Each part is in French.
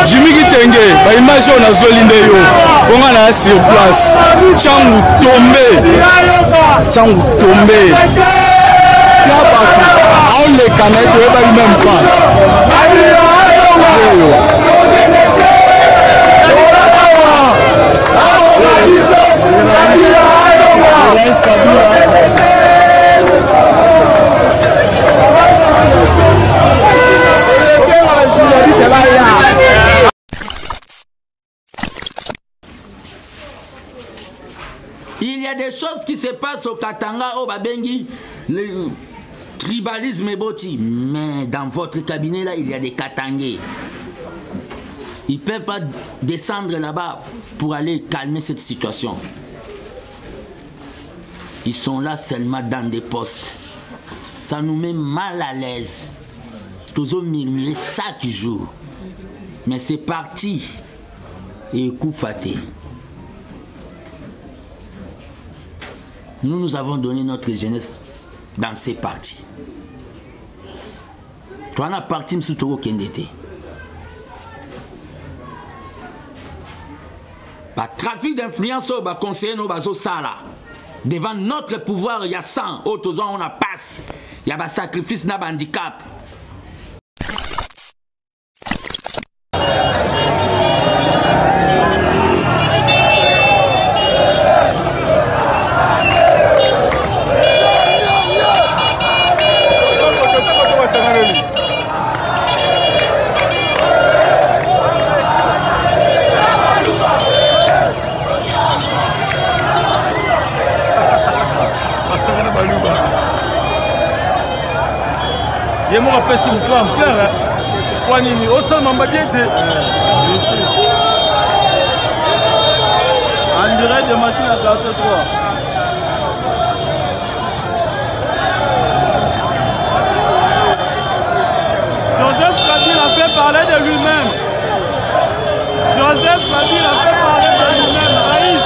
Jimmy Kitenge, ba image on a zolinde yo. On a sur place. Changu tombé. On les canettes, on va même pas. Il y a des choses qui se passent au Katanga, au Babengi, le tribalisme est boti. Mais dans votre cabinet là, il y a des Katangais. Ils ne peuvent pas descendre là-bas pour aller calmer cette situation. Ils sont là seulement dans des postes. Ça nous met mal à l'aise. Toujours murmurer chaque jour. Mais c'est parti. Et coup faté. Nous avons donné notre jeunesse dans ces partis. Toi, on a parti sous Togo Kendete. Par trafic d'influence, on va conseiller nos bateaux sala. Devant notre pouvoir, il y a 100. Autres, on a passe. Il y a un sacrifice, il y a un handicap. Je me rappelle si vous pouvez en faire. Au sol, on va bien te. En direct de machine à 43. Joseph Kabila a fait parler de lui-même. Joseph Kabila a fait parler de lui-même. Aïe.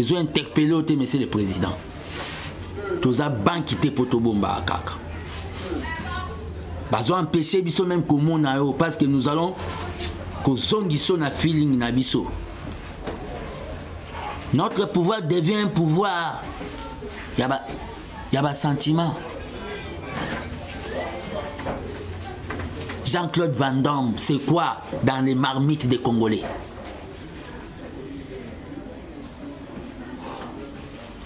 Ils ont interpellé au monsieur le président. Tous a banquité pour tout bomba à Kaka. Ils ont empêché biso même comme on parce que nous allons que zongiso na feeling na biso. Notre pouvoir devient un pouvoir. Il y a un sentiment. Jean-Claude Van Damme, c'est quoi dans les marmites des Congolais?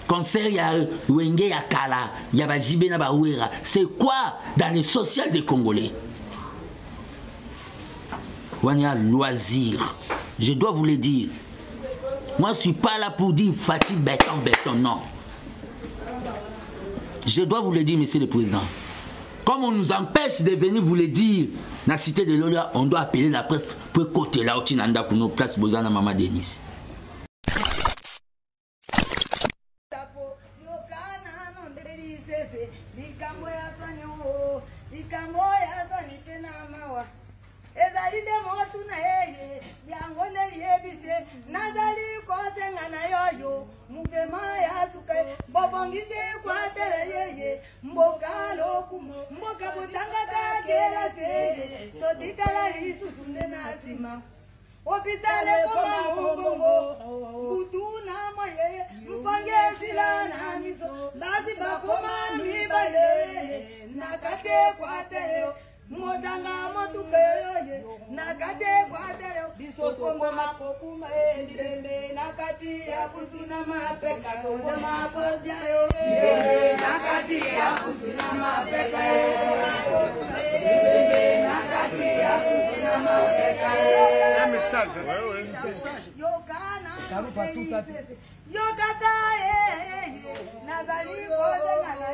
Concert, il y a Wenge, il y a Kala, il y a Jibena Bawera. C'est quoi dans les sociales des Congolais? On y a loisir. Je dois vous le dire. Moi, je ne suis pas là pour dire fatigue, béton, non. Je dois vous le dire, monsieur le président. Comme on nous empêche de venir vous le dire, dans la cité de l'Ola, on doit appeler la presse pour côté là, au Tinanda, pour nos places, Bozana, Maman Denis. Opitale koma mbongo kutuna moye mpongezi la na miso lazima koma mibale nakate kwateo motanga motuke nakate kwateo Sokongo makokuma ndembe nakati ya kusina mapeka tongo makodia yo nakati ya kusina mapeka nakati ya kusina mapeka un message yo kana yo tata nazali kozenga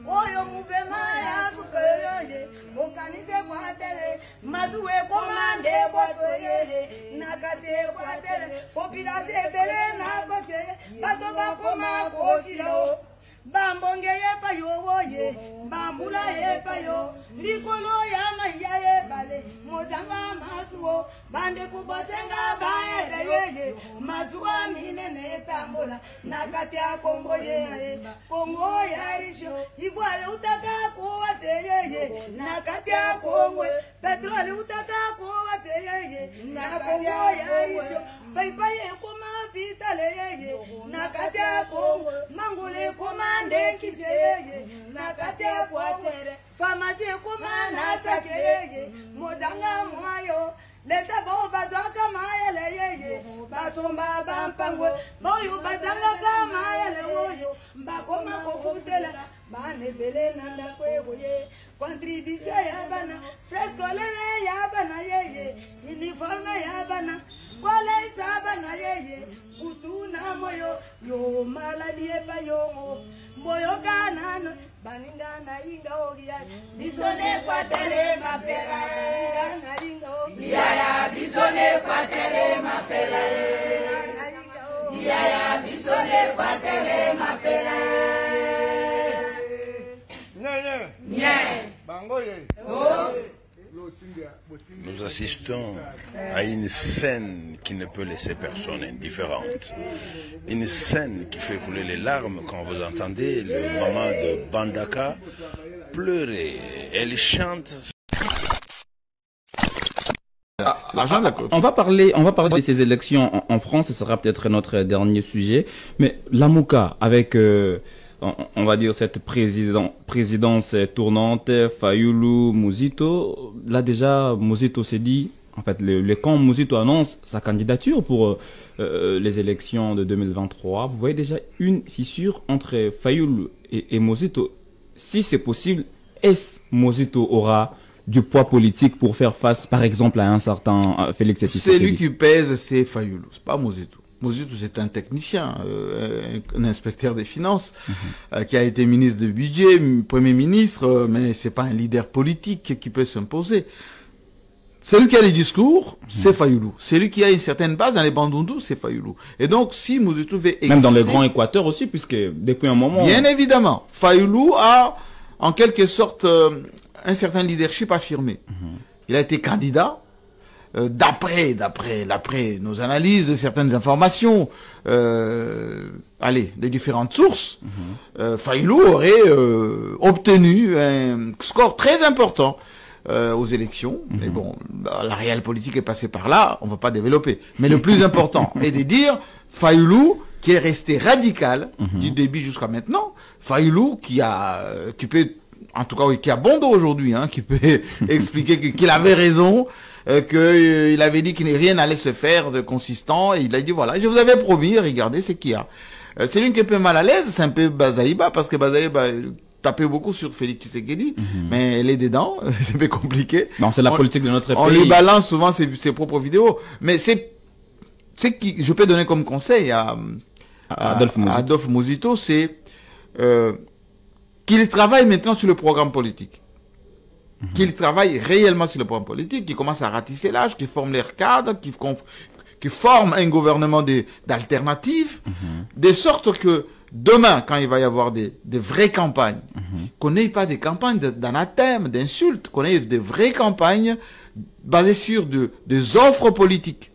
oyo muvema ya sukoyoye okanise kwatele mazuwe komande botoye nakate kwatele population ebele nakote bato bakoma kosilo bambonge yepa yowoye bambula yepa yo likolo ya maya yebale mojanga masuo bande kubosenga baede yeye masuwa minene tambola nakati ya kongo ye kongo ya risho ivwale utaka kuwa peyeye nakati ya kongo petroli utaka kuwa peyeye na kongo ya risho paipaye kuma vitale yeye nakati ya kongo mangule komande kiseye nakati ya kwatere famasi kuma nasake yeye mojanga mwayo leta bo bazwaka mayele yeye basomba bampangwe boyo bazanga ka mayele woyo mbakoma kofutela bane bele nanda kwewoye contribution ya bana frescolere ya bana yeye uniforme ya bana kwale sabana yeye utuna moyo yo maladi epa yo moyo kanano baningana inga ogia bisone kwa tele mapera baningana inga ogia ya bisone kwa tele mapera ya bisone kwa tele mapera nye bango ye Nous assistons à une scène qui ne peut laisser personne indifférente. Une scène qui fait couler les larmes quand vous entendez le maman de Bandaka pleurer. Elle chante. On va parler de ces élections en France, ce sera peut-être notre dernier sujet. Mais Lamouka, avec on va dire cette présidence tournante, Fayulu, Muzito, là déjà Muzito s'est dit, en fait le camp Muzito annonce sa candidature pour les élections de 2023. Vous voyez déjà une fissure entre Fayulu et Muzito. Si c'est possible, est-ce Muzito aura du poids politique pour faire face par exemple à un certain Félix Tshisekedi? Celui qui pèse c'est Fayulu, c'est pas Muzito. Muzito, c'est un technicien, un inspecteur des finances, qui a été ministre de budget, premier ministre, mais c'est pas un leader politique qui peut s'imposer. Celui qui a les discours, c'est Fayulu. Celui qui a une certaine base dans les Bandundu, c'est Fayulu. Et donc, si Muzito veut exister... Même dans le Grand Équateur aussi, puisque depuis un moment... Bien évidemment. Fayulu a, en quelque sorte, un certain leadership affirmé. Il a été candidat. D'après nos analyses, certaines informations, des différentes sources, Fayulu aurait obtenu un score très important aux élections. Mais bon, la réelle politique est passée par là, on ne va pas développer. Mais le plus important est de dire Fayulu qui est resté radical du début jusqu'à maintenant, Fayulu qui peut, en tout cas, qui a bon dos aujourd'hui, qui peut expliquer qu'il avait raison, qu'il avait dit qu'il rien n'allait se faire de consistant, et il a dit voilà, je vous avais promis, regardez ce qu'il y a. C'est l'une qui est un peu mal à l'aise, c'est un peu Bazaïba, parce que Bazaïba tapait beaucoup sur Félix Tshisekedi, mais elle est dedans, c'est un peu compliqué. Non, c'est la politique de notre pays. On lui balance souvent ses propres vidéos, mais qui je peux donner comme conseil à Adolphe Muzito, c'est qu'il travaille maintenant sur le programme politique. Qu'il travaille réellement sur le programme politique, qu'il commence à ratisser l'âge, qu'il forme leurs cadres, qu'il forme un gouvernement d'alternatives, de sorte que demain, quand il va y avoir des vraies campagnes, qu'on n'ait pas des campagnes d'anathème, d'insultes, qu'on ait des vraies campagnes basées sur des offres politiques.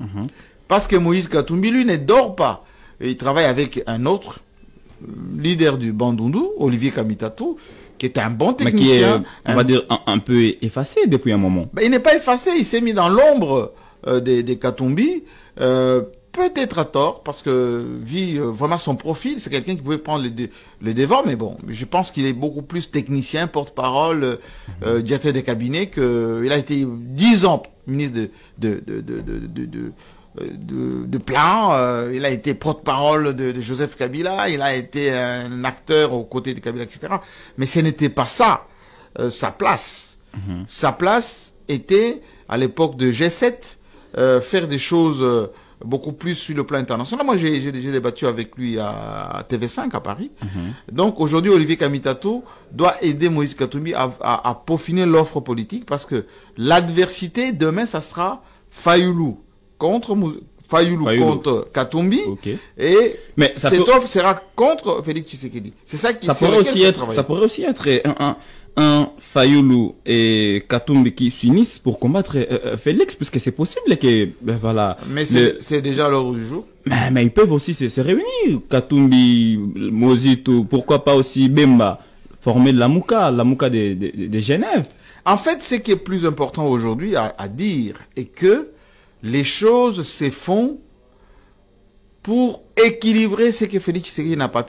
Parce que Moïse Katumbi, lui, ne dort pas. Et il travaille avec un autre leader du Bandundu, Olivier Kamitatou, qui est un bon technicien. Mais qui est, on va dire, un peu effacé depuis un moment. Ben, il n'est pas effacé, il s'est mis dans l'ombre des Katumbi, peut-être à tort, parce que vu vraiment son profil, c'est quelqu'un qui pouvait prendre le devant, mais bon, je pense qu'il est beaucoup plus technicien, porte-parole, directeur de cabinet, il a été 10 ans ministre de plan, il a été porte-parole de Joseph Kabila, il a été un acteur aux côtés de Kabila, etc. Mais ce n'était pas ça, sa place. Sa place était, à l'époque de G7, faire des choses beaucoup plus sur le plan international. Moi, j'ai débattu avec lui à TV5 à Paris. Donc, aujourd'hui, Olivier Kamitatou doit aider Moïse Katumbi à peaufiner l'offre politique parce que l'adversité, demain, ça sera Fayoulou contre Katumbi. Et cette offre sera contre Félix Tshisekedi. C'est ça qui pourrait aussi être un Fayoulou et Katumbi qui s'unissent pour combattre Félix, puisque c'est possible que voilà. Mais c'est déjà l'ordre du jour. Mais ils peuvent aussi se réunir. Katumbi, Mozito, pourquoi pas aussi Bemba, former la Mouka de Genève. En fait, ce qui est plus important aujourd'hui à dire est que les choses se font pour équilibrer ce que Félix Tshisekedi n'a pas.